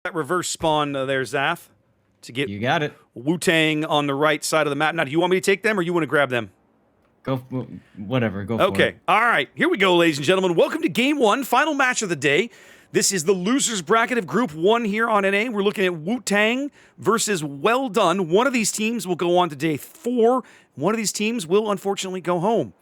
That reverse spawn there, Zath, to get You got it. WuTNG on the right side of the map. Now, do you want me to take them or you want to grab them? Go, whatever. Go for it. Okay. All right. Here we go, ladies and gentlemen. Welcome to Game 1, final match of the day. This is the losers bracket of Group 1 here on NA. We're looking at WuTNG versus Well Done. One of these teams will go on to day 4. One of these teams will, unfortunately, go home.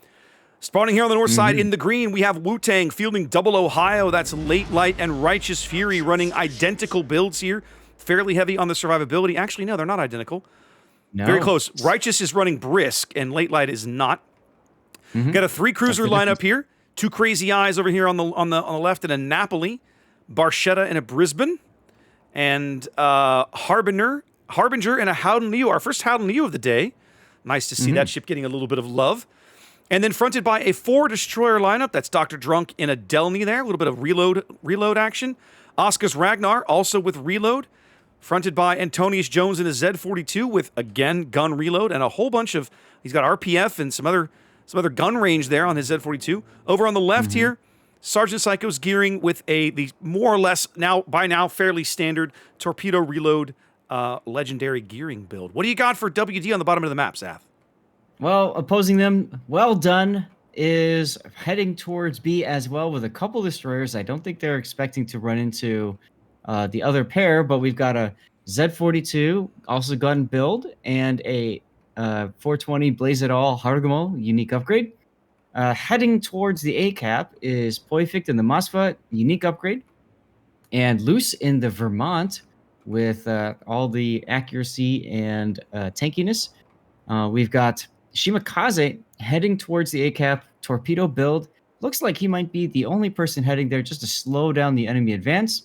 Spawning here on the north side in the green, we have WuTNG fielding Double Ohio. That's Late Light and Righteous Fury running identical builds here. Fairly heavy on the survivability. Actually, no, they're not identical. No. Very close. Righteous is running Brisk, and Late Light is not. Got a 3-cruiser lineup here. 2 Crazy Eyes over here on the left, and a Napoli, Barchetta and a Brisbane, and Harbinger and a Howden Liu. Our first Howden Liu of the day. Nice to see that ship getting a little bit of love. And then fronted by a 4 destroyer lineup. That's Dr. Drunk in a Delny there. A little bit of reload action. Oscar's Ragnar also with reload. Fronted by Antonius Jones in a Z42 with, again, gun reload and a whole bunch of... He's got RPF and some other gun range there on his Z42. Over on the left here, Sergeant Psycho's gearing with the more or less, by now, fairly standard torpedo reload legendary gearing build. What do you got for WD on the bottom of the map, Zath? Well, opposing them, Well Done is heading towards B as well with a couple destroyers. I don't think they're expecting to run into the other pair, but we've got a Z42, also gun build, and a 420 Blaze It All Hargamo unique upgrade. Heading towards the A cap is Poifict in the Moskva unique upgrade, and Loose in the Vermont with all the accuracy and tankiness. We've got Shimakaze heading towards the A cap torpedo build. Looks like he might be the only person heading there just to slow down the enemy advance.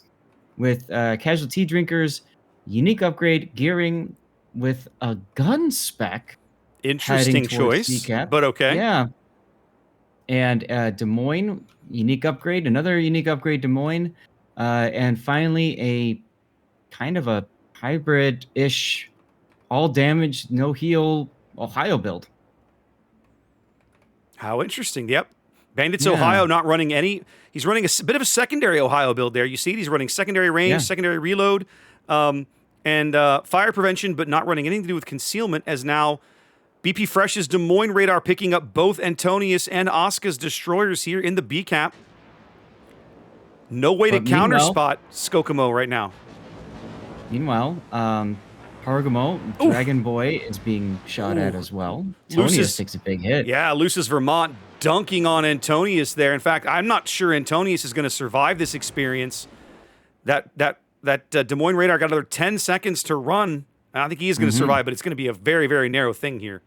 With Casualty Drinkers unique upgrade gearing with a gun spec. Interesting choice, but okay. Yeah. And Des Moines, unique upgrade. Another unique upgrade, Des Moines. And finally, a kind of a hybrid-ish, all damage, no heal, Ohio build. How interesting. Yep. Bandits Ohio not running any. He's running a bit of a secondary Ohio build there. You see it? He's running secondary range, secondary reload, and fire prevention, but not running anything to do with concealment, as now BP Fresh's Des Moines radar picking up both Antonius and Oscar's destroyers here in the B cap. No way to counter spot Skokomo right now. Meanwhile, Hargamo, Dragon Boy, is being shot at as well. Antonius takes a big hit. Yeah, Luce's Vermont dunking on Antonius there. In fact, I'm not sure Antonius is going to survive this experience. That Des Moines radar got another 10 seconds to run. I think he is going to survive, but it's going to be a very, very narrow thing here.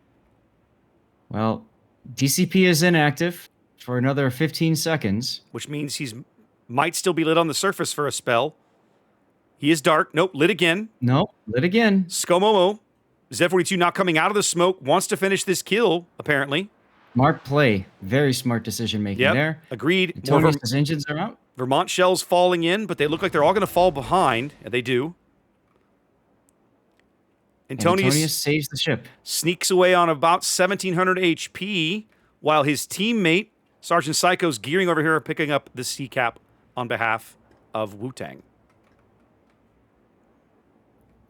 Well, DCP is inactive for another 15 seconds. Which means he's might still be lit on the surface for a spell. He is dark. Nope, lit again. Nope, lit again. Skomomo, Z42 now coming out of the smoke, wants to finish this kill, apparently. Smart play. Very smart decision making there. Agreed. Antonius' engines are out. Vermont shells falling in, but they look like they're all going to fall behind. And they do. Antonius saves the ship. Sneaks away on about 1,700 HP, while his teammate, Sergeant Psycho's gearing over here, picking up the C cap on behalf of WuTNG.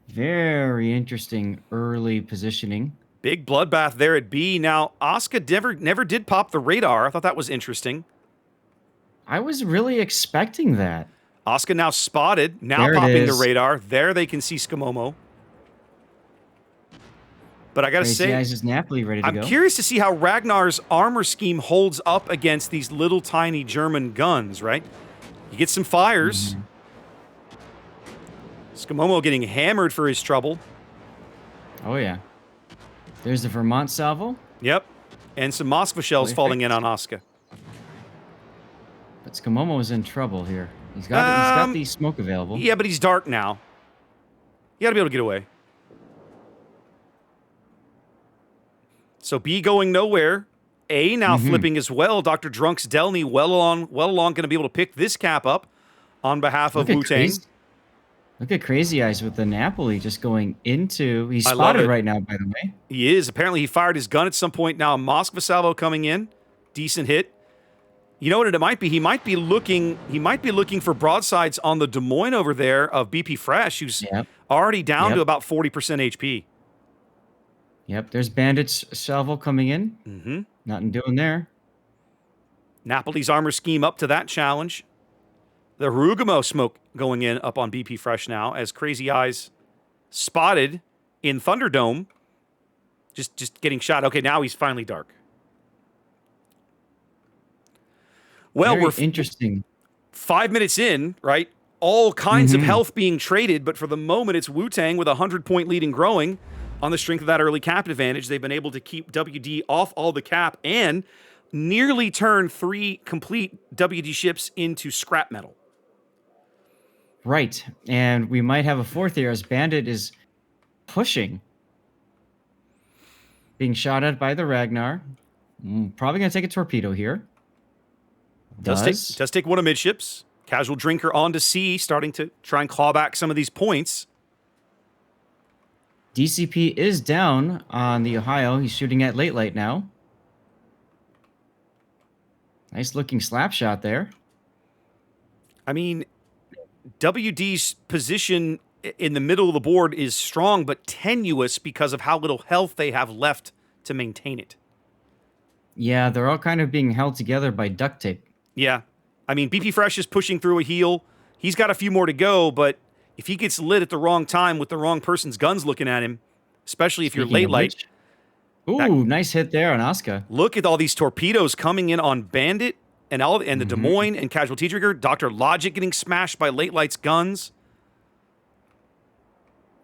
Very interesting early positioning. Big bloodbath there at B. Now, Oscar never did pop the radar. I thought that was interesting. I was really expecting that. Oscar now spotted, now popping the radar. There they can see Skomomo. But I got to say, Napoli ready to go. I'm curious to see how Ragnar's armor scheme holds up against these little tiny German guns, right? You get some fires. Skomomo getting hammered for his trouble. Oh, yeah. There's the Vermont salvo. Yep. And some Moskva shells falling in on Oscar. But Skomomo is in trouble here. He's got the smoke available. Yeah, but he's dark now. You got to be able to get away. So B going nowhere. A now flipping as well. Dr. Drunk's Delny well along going to be able to pick this cap up on behalf of WuTNG. Look at Crazy Eyes with the Napoli just going into... He's spotted right now, by the way. He is. Apparently, he fired his gun at some point. Now, a Moskva salvo coming in. Decent hit. You know what it might be? He might be looking for broadsides on the Des Moines over there of BP Fresh, who's already down to about 40% HP. Yep, there's Bandit's salvo coming in. Mm-hmm. Nothing doing there. Napoli's armor scheme up to that challenge. The Harugamo smoke going in up on BP Fresh now as Crazy Eyes spotted in Thunderdome. Just getting shot. Okay, now he's finally dark. Well, Very interesting. 5 minutes in, right? All kinds of health being traded, but for the moment, it's WuTNG with a 100-point lead and growing on the strength of that early cap advantage. They've been able to keep WD off all the cap and nearly turn 3 complete WD ships into scrap metal. Right, and we might have a fourth here as Bandit is pushing. Being shot at by the Ragnar. Probably going to take a torpedo here. Does take one of midships. Casual Drinker on to sea, starting to try and claw back some of these points. DCP is down on the Ohio. He's shooting at late light now. Nice looking slap shot there. I mean, WD's position in the middle of the board is strong but tenuous because of how little health they have left to maintain it. Yeah, they're all kind of being held together by duct tape. Yeah. I mean, BP Fresh is pushing through a heel. He's got a few more to go, but if he gets lit at the wrong time with the wrong person's guns looking at him, especially if you're late light. Ooh, nice hit there on Asuka. Look at all these torpedoes coming in on Bandit and the Des Moines and Casualty Trigger. Dr. Logic getting smashed by late light's guns.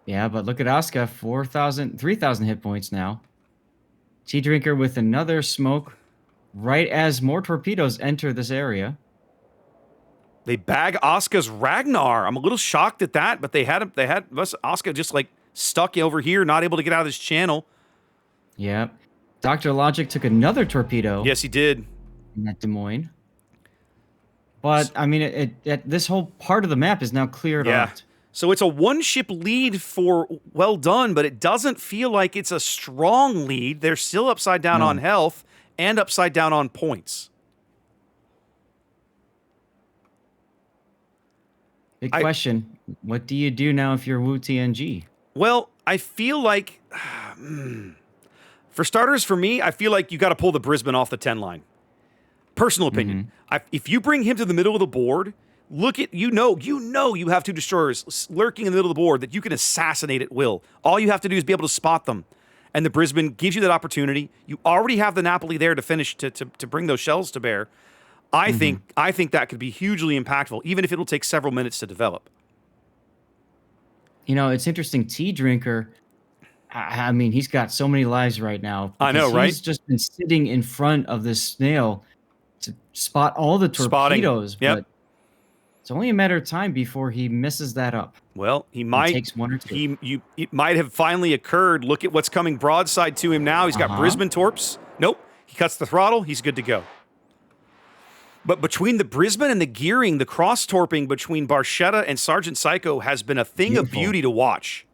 Yeah, but look at Asuka, 3,000 hit points now. Tea Drinker with another smoke right as more torpedoes enter this area. They bag Asuka's Ragnar. I'm a little shocked at that, but they had Asuka just like stuck over here, not able to get out of this channel. Yeah. Dr. Logic took another torpedo. Yes, he did. In that Des Moines. But, I mean, this whole part of the map is now cleared out. So it's a one-ship lead for Well Done, but it doesn't feel like it's a strong lead. They're still upside down on health and upside down on points. Big question. What do you do now if you're WuTNG? Well, I feel like, for starters, for me, I feel like you got to pull the Brisbane off the 10 line. Personal opinion. If you bring him to the middle of the board, look at, you know you have 2 destroyers lurking in the middle of the board that you can assassinate at will. All you have to do is be able to spot them. And the Brisbane gives you that opportunity. You already have the Napoli there to finish, to bring those shells to bear. I think that could be hugely impactful, even if it'll take several minutes to develop. You know, it's interesting. Tea Drinker, I mean, he's got so many lives right now. I know, right? He's just been sitting in front of this snail to spot all the torpedoes. But it's only a matter of time before he messes that up. Well, he might. It takes 1 or 2. It might have finally occurred. Look at what's coming broadside to him now. He's got Brisbane torps. Nope. He cuts the throttle. He's good to go. But between the Brisbane and the gearing, the cross-torping between Barchetta and Sergeant Psycho has been a thing of beauty to watch.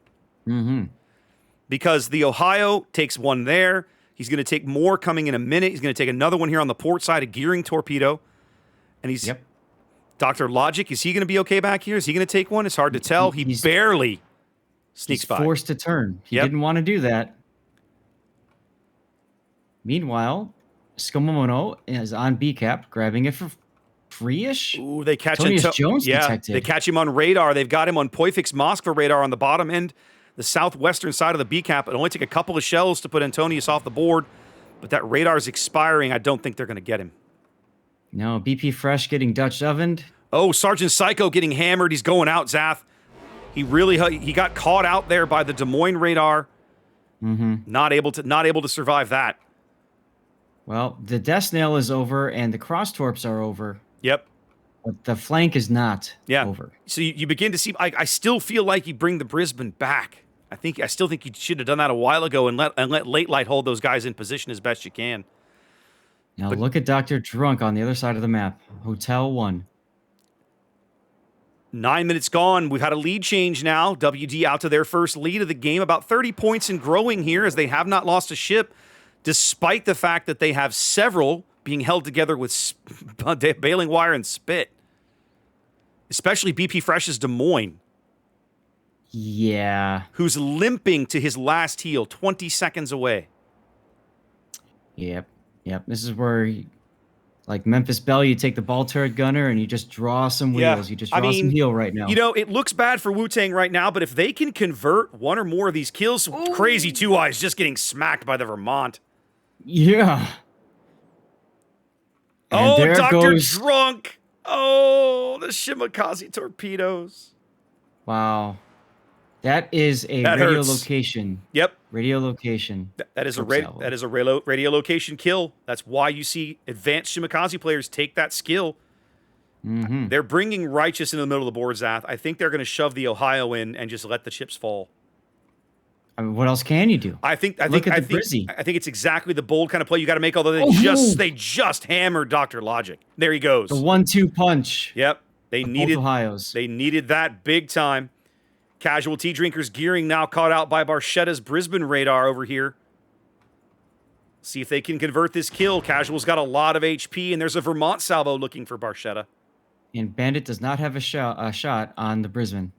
Because the Ohio takes one there. He's going to take more coming in a minute. He's going to take another one here on the port side, a gearing torpedo. And he's... Dr. Logic, is he going to be okay back here? Is he going to take one? It's hard to tell. He barely sneaks by. He's forced to turn. He didn't want to do that. Meanwhile, Skomomono is on B cap, grabbing it for free-ish. Ooh, they catch Jones detected. They catch him on radar. They've got him on Poifix Moskva radar on the bottom end, the southwestern side of the B cap. It only took a couple of shells to put Antonius off the board, but that radar is expiring. I don't think they're going to get him. No, BP Fresh getting Dutch ovened. Oh, Sergeant Psycho getting hammered. He's going out, Zath. He got caught out there by the Des Moines radar. Not able to survive that. Well, the Death Snail is over and the cross torps are over. Yep. But the flank is not over. So you begin to see. I still feel like you bring the Brisbane back. I still think you should have done that a while ago and let Late Light hold those guys in position as best you can. Now look at Dr. Drunk on the other side of the map. Hotel 1. 9 minutes gone. We've had a lead change now. WD out to their first lead of the game. About 30 points and growing here as they have not lost a ship, despite the fact that they have several being held together with baling wire and spit. Especially BP Fresh's Des Moines. Yeah. Who's limping to his last heal, 20 seconds away. Yep. This is where, like Memphis Belle, you take the ball turret gunner and you just draw some wheels. You just draw some heal right now. You know, it looks bad for WuTNG right now, but if they can convert one or more of these kills, Ooh. Crazy Two Eyes just getting smacked by the Vermont. Yeah. And oh, Dr. Drunk. Oh, the Shimakaze torpedoes. Wow. That is a radio location. Yep. Radio location. That is a radio location kill. That's why you see advanced Shimakaze players take that skill. Mm-hmm. They're bringing Righteous into the middle of the board, Zath. I think they're going to shove the Ohio in and just let the chips fall. I mean, what else can you do? I think it's exactly the bold kind of play you got to make. Although they just hammered Dr. Logic. There he goes. The 1-2 punch. Yep. They needed Ohio's. They needed that big time. Casual Tea Drinkers gearing now caught out by Barchetta's Brisbane radar over here. See if they can convert this kill. Casual's got a lot of HP, and there's a Vermont salvo looking for Barchetta. And Bandit does not have a shot on the Brisbane.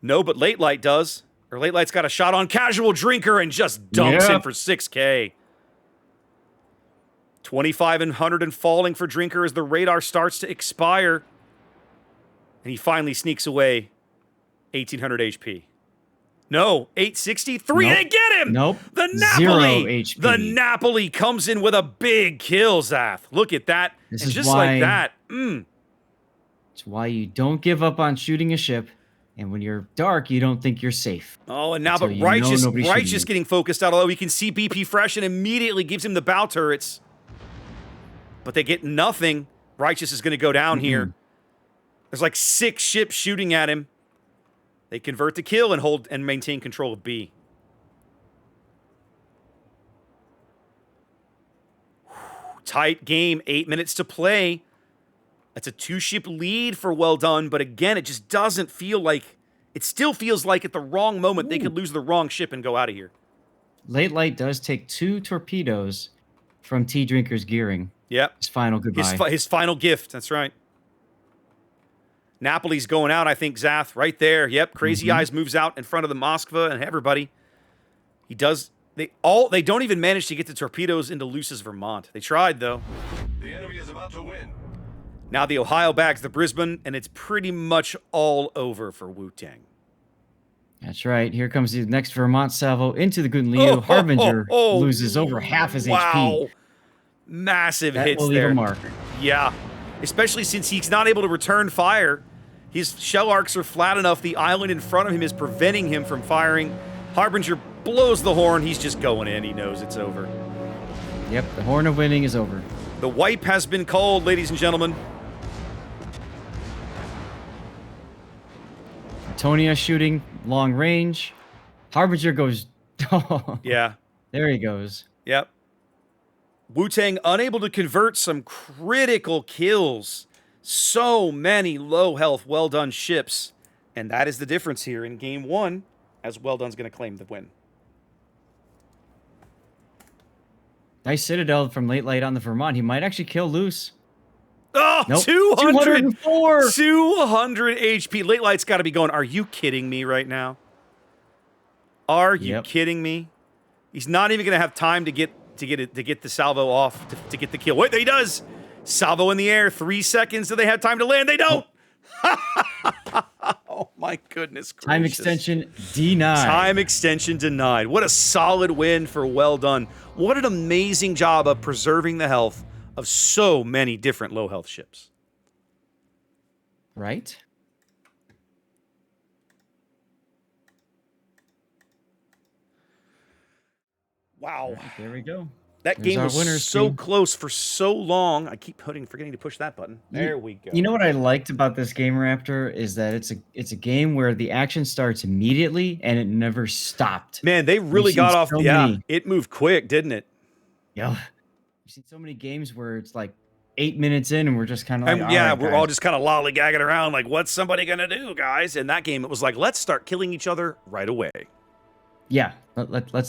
No, but Late Light does. Or Late Light's got a shot on Casual Drinker and just dumps in for 6K. 2,500 and falling for Drinker as the radar starts to expire. And he finally sneaks away 1,800 HP. No, 863. Nope. They get him. Nope. The Napoli. 0 HP. The Napoli comes in with a big kill, Zath. Look at that. This and is just why, like that. It's why you don't give up on shooting a ship. And when you're dark, you don't think you're safe. Oh, and now but Righteous getting focused out. Although we can see BP Fresh and immediately gives him the bow turrets. But they get nothing. Righteous is going to go down here. There's like 6 ships shooting at him. They convert the kill and hold and maintain control of B. Tight game, 8 minutes to play. That's a 2-ship lead for Well Done, but again, it just doesn't feel like... It still feels like at the wrong moment they could lose the wrong ship and go out of here. Late Light does take 2 torpedoes from Tea Drinker's gearing. Yep. His final goodbye. His final gift, that's right. Napoli's going out, I think, Zath, right there. Yep, Crazy Eyes moves out in front of the Moskva and everybody. He does... They don't even manage to get the torpedoes into Luce's Vermont. They tried, though. The enemy is about to win. Now the Ohio bags the Brisbane, and it's pretty much all over for WuTNG. That's right. Here comes the next Vermont salvo into the Gunleo. Harbinger loses over half his HP. Massive that hits will there. Leave a mark. Yeah, especially since he's not able to return fire. His shell arcs are flat enough. The island in front of him is preventing him from firing. Harbinger blows the horn. He's just going in. He knows it's over. Yep, the horn of winning is over. The wipe has been called, ladies and gentlemen. Antonia shooting long range. Harbinger goes... Yeah. There he goes. Yep. WuTNG unable to convert some critical kills. So many low health, Well Done ships. And that is the difference here in game 1, as Well Done's going to claim the win. Nice Citadel from Late Light on the Vermont. He might actually kill Luce. Oh, nope. 204! 200 HP. Late Light's got to be going, are you kidding me right now? Are you kidding me? He's not even going to have time to get the salvo off, to get the kill. Wait, he does! Salvo in the air, 3 seconds. Do they have time to land? They don't! Oh my goodness gracious. Time extension denied. Time extension denied. What a solid win for Well Done. What an amazing job of preserving the health of so many different low health ships. Right? Wow. There we go. That game was so close for so long. I keep forgetting to push that button. There we go. You know what I liked about this game, Raptor, is that it's a game where the action starts immediately and it never stopped. Man, they really got off. Yeah, it moved quick, didn't it? Yeah. We've seen so many games where it's like 8 minutes in and we're just kind of like, yeah, we're all just kind of lollygagging around like, what's somebody gonna do, guys? In that game, it was like, let's start killing each other right away. Yeah, let's